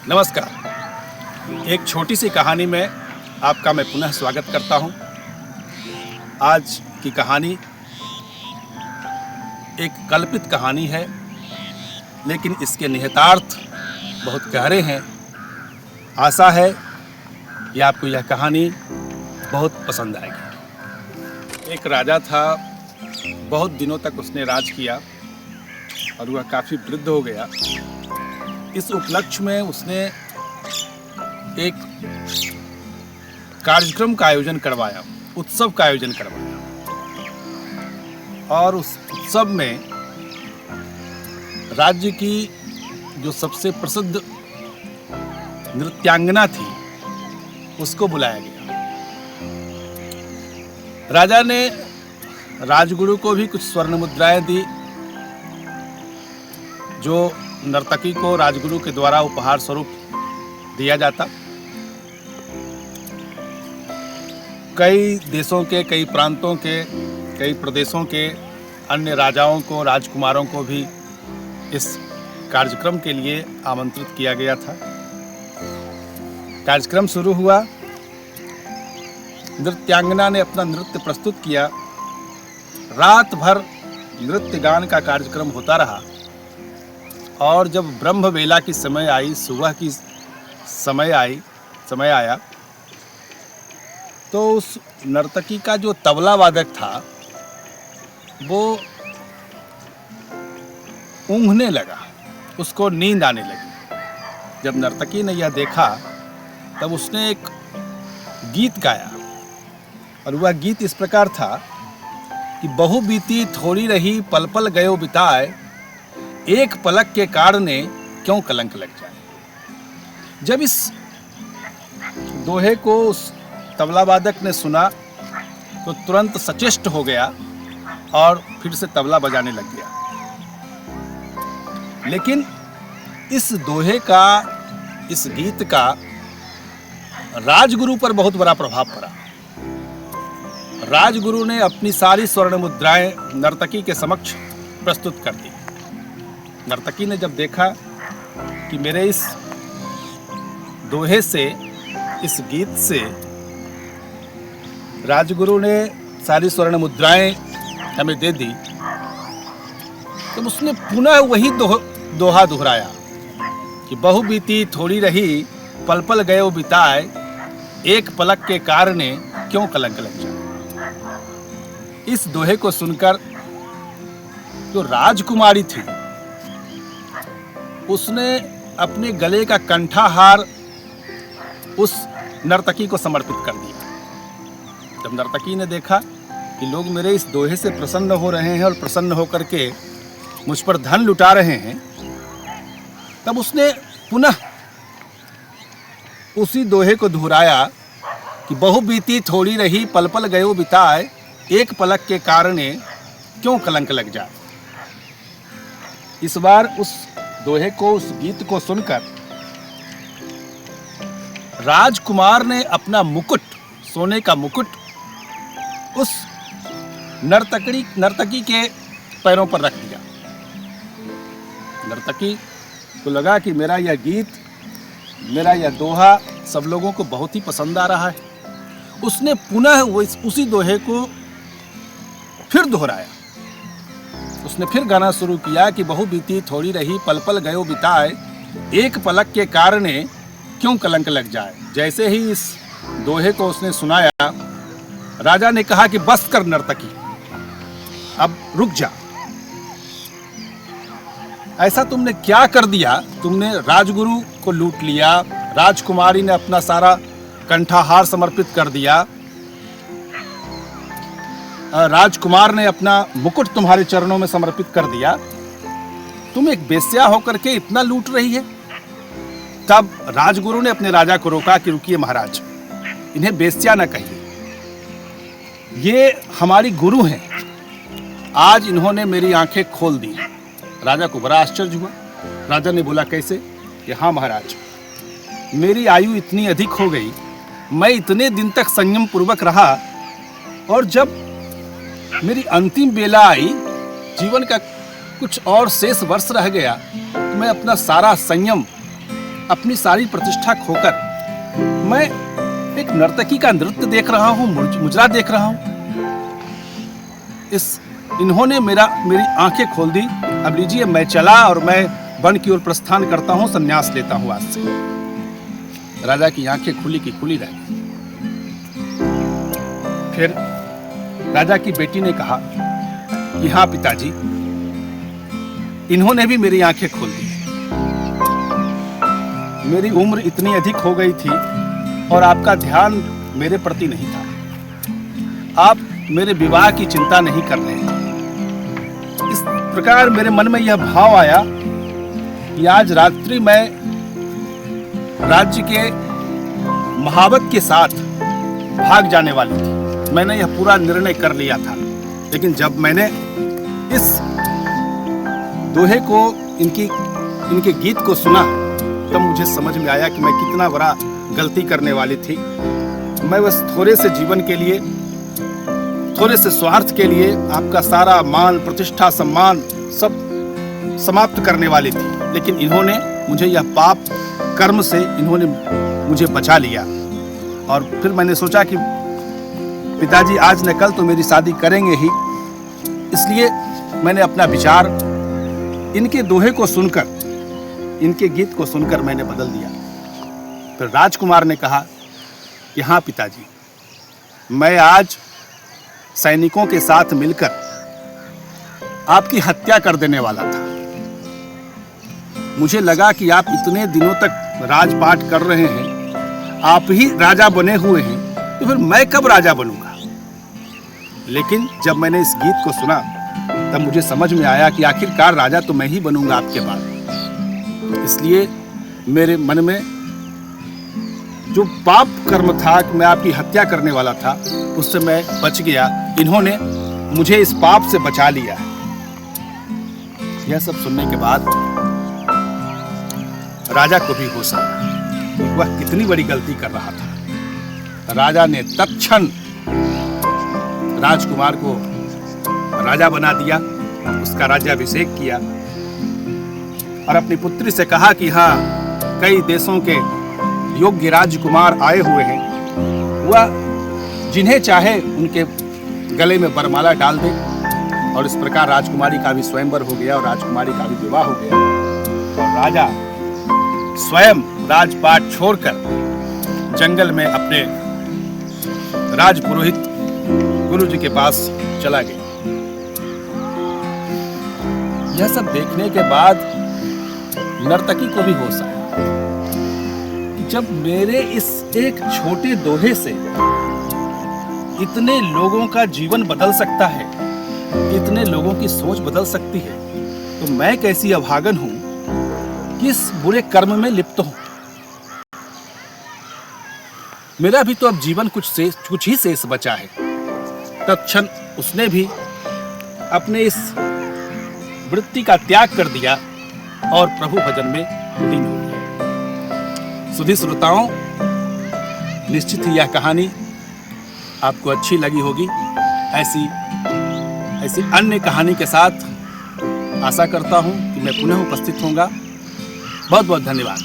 नमस्कार। एक छोटी सी कहानी में आपका मैं पुनः स्वागत करता हूं। आज की कहानी एक कल्पित कहानी है, लेकिन इसके निहितार्थ बहुत गहरे हैं। आशा है कि आपको यह कहानी बहुत पसंद आएगी। एक राजा था, बहुत दिनों तक उसने राज किया और वह काफ़ी वृद्ध हो गया। इस उपलक्ष्य में उसने एक कार्यक्रम का आयोजन करवाया, उत्सव का आयोजन करवाया, और उस उत्सव में राज्य की जो सबसे प्रसिद्ध नृत्यांगना थी उसको बुलाया गया। राजा ने राजगुरु को भी कुछ स्वर्ण मुद्राएं दी, जो नर्तकी को राजगुरु के द्वारा उपहार स्वरूप दिया जाता। कई देशों के, कई प्रांतों के, कई प्रदेशों के अन्य राजाओं को, राजकुमारों को भी इस कार्यक्रम के लिए आमंत्रित किया गया था। कार्यक्रम शुरू हुआ। नृत्यांगना ने अपना नृत्य प्रस्तुत किया। रात भर नृत्य गान का कार्यक्रम होता रहा, और जब ब्रह्म वेला की समय आई, सुबह की समय आया, तो उस नर्तकी का जो तबला वादक था वो ऊँघने लगा, उसको नींद आने लगी। जब नर्तकी ने यह देखा तब उसने एक गीत गाया, और वह गीत इस प्रकार था कि बहु बीती थोड़ी रही, पल पल गयो बिताए, एक पलक के कारणे क्यों कलंक लग जाए। जब इस दोहे को उस तबला वादक ने सुना तो तुरंत सचेष्ट हो गया और फिर से तबला बजाने लग गया। लेकिन इस दोहे का, इस गीत का राजगुरु पर बहुत बड़ा प्रभाव पड़ा। राजगुरु ने अपनी सारी स्वर्ण मुद्राएं नर्तकी के समक्ष प्रस्तुत कर दी। नर्तकी ने जब देखा कि मेरे इस दोहे से, इस गीत से राजगुरु ने सारी स्वर्ण मुद्राएं हमें दे दी, तो उसने पुनः वही दोहा दोहराया कि बहु बीती थोड़ी रही, पल पल गयो बिताए, एक पलक के कारणे क्यों कलंक लग जाए। इस दोहे को सुनकर जो राजकुमारी थी उसने अपने गले का कंठाहार उस नर्तकी को समर्पित कर दिया। जब नर्तकी ने देखा कि लोग मेरे इस दोहे से प्रसन्न हो रहे हैं और प्रसन्न होकर के मुझ पर धन लुटा रहे हैं, तब उसने पुनः उसी दोहे को दोहराया कि बहु बीती थोड़ी रही, पल पल गयो बिताए, एक पलक के कारणे क्यों कलंक लग जाए। इस बार उस दोहे को, उस गीत को सुनकर राजकुमार ने अपना मुकुट, सोने का मुकुट, उस नर्तकी के पैरों पर रख दिया। नर्तकी को लगा कि मेरा यह गीत, मेरा यह दोहा सब लोगों को बहुत ही पसंद आ रहा है। उसने पुनः उसी दोहे को फिर दोहराया। उसने फिर गाना शुरू किया कि बहु बीती थोड़ी रही, पल पल गयो बिताए, एक पलक के कारणे क्यों कलंक लग जाए। जैसे ही इस दोहे को उसने सुनाया, राजा ने कहा कि बस कर नर्तकी, अब रुक जा। ऐसा तुमने क्या कर दिया? तुमने राजगुरु को लूट लिया, राजकुमारी ने अपना सारा कंठाहार समर्पित कर दिया, राजकुमार ने अपना मुकुट तुम्हारे चरणों में समर्पित कर दिया, तुम एक बेश्या होकर के इतना लूट रही है। तब राजगुरु ने अपने राजा को रोका कि रुकिए महाराज, इन्हें बेश्या न कहिए, ये हमारी गुरु हैं, आज इन्होंने मेरी आंखें खोल दी। राजा को बड़ा आश्चर्य हुआ। राजा ने बोला कैसे? कि हाँ महाराज, मेरी आयु इतनी अधिक हो गई, मैं इतने दिन तक संयम पूर्वक रहा, और जब मेरी अंतिम बेला आई, जीवन का कुछ और शेष वर्ष रह गया, तो मैं अपना सारा संयम अपनी सारी प्रतिष्ठा खोकर मैं एक नर्तकी का नृत्य देख रहा हूँ, मुजरा देख रहा हूँ। इन्होंने मेरी आंखें खोल दी। अब लीजिए, मैं चला और मैं वन की ओर प्रस्थान करता हूँ, संन्यास लेता हूँ आज से। राजा की आंखें खुली की खुली रह गई। फिर राजा की बेटी ने कहा कि हाँ पिताजी, इन्होंने भी मेरी आंखें खोल दी। मेरी उम्र इतनी अधिक हो गई थी और आपका ध्यान मेरे प्रति नहीं था। आप मेरे विवाह की चिंता नहीं कर रहे थे। इस प्रकार मेरे मन में यह भाव आया कि आज रात्रि मैं राज्य के महावत के साथ भाग जाने वाली थी। मैंने यह पूरा निर्णय कर लिया था। लेकिन जब मैंने इस दोहे को, इनके गीत को सुना, तब मुझे समझ में आया कि मैं कितना बड़ा गलती करने वाली थी। मैं बस थोड़े से जीवन के लिए, थोड़े से स्वार्थ के लिए आपका सारा मान, प्रतिष्ठा, सम्मान सब समाप्त करने वाली थी। लेकिन इन्होंने मुझे यह पाप कर्म से इन्होंने मुझे बचा लिया। और फिर मैंने सोचा कि पिताजी आज न कल तो मेरी शादी करेंगे ही, इसलिए मैंने अपना विचार इनके दोहे को सुनकर, इनके गीत को सुनकर मैंने बदल दिया। फिर राजकुमार ने कहा कि हाँ पिताजी, मैं आज सैनिकों के साथ मिलकर आपकी हत्या कर देने वाला था। मुझे लगा कि आप इतने दिनों तक राजपाट कर रहे हैं, आप ही राजा बने हुए हैं, तो फिर मैं कब राजा बनूंगा। लेकिन जब मैंने इस गीत को सुना, तब मुझे समझ में आया कि आखिरकार राजा तो मैं ही बनूंगा आपके बाद। इसलिए मेरे मन में जो पाप कर्म था कि मैं आपकी हत्या करने वाला था, उससे मैं बच गया। इन्होंने मुझे इस पाप से बचा लिया। यह सब सुनने के बाद राजा को भी होश आया कि वह कितनी बड़ी गलती कर रहा था। राजा ने तत्क्षण राजकुमार को राजा बना दिया, उसका राज्याभिषेक किया और अपनी पुत्री से कहा कि हाँ, कई देशों के योग्य राजकुमार आए हुए हैं, वह जिन्हें चाहे उनके गले में वरमाला डाल दे। और इस प्रकार राजकुमारी का भी स्वयंवर हो गया और राजकुमारी का भी विवाह हो गया। और राजा स्वयं राजपाट छोड़कर जंगल में अपने राजपुरोहित गुरुजी के पास चला गया। यह सब देखने के बाद नर्तकी को भी होश आया। जब मेरे इस एक छोटे दोहे से इतने लोगों का जीवन बदल सकता है, इतने लोगों की सोच बदल सकती है, तो मैं कैसी अभागन हूं कि इस बुरे कर्म में लिप्त हूं। मेरा भी तो अब जीवन कुछ ही शेष बचा है। तत्क्षण उसने भी अपने इस वृत्ति का त्याग कर दिया और प्रभु भजन में लीन हो गया। सुधी श्रोताओं, निश्चित ही यह कहानी आपको अच्छी लगी होगी। ऐसी अन्य कहानी के साथ आशा करता हूं कि मैं पुनः उपस्थित होऊंगा। बहुत बहुत धन्यवाद।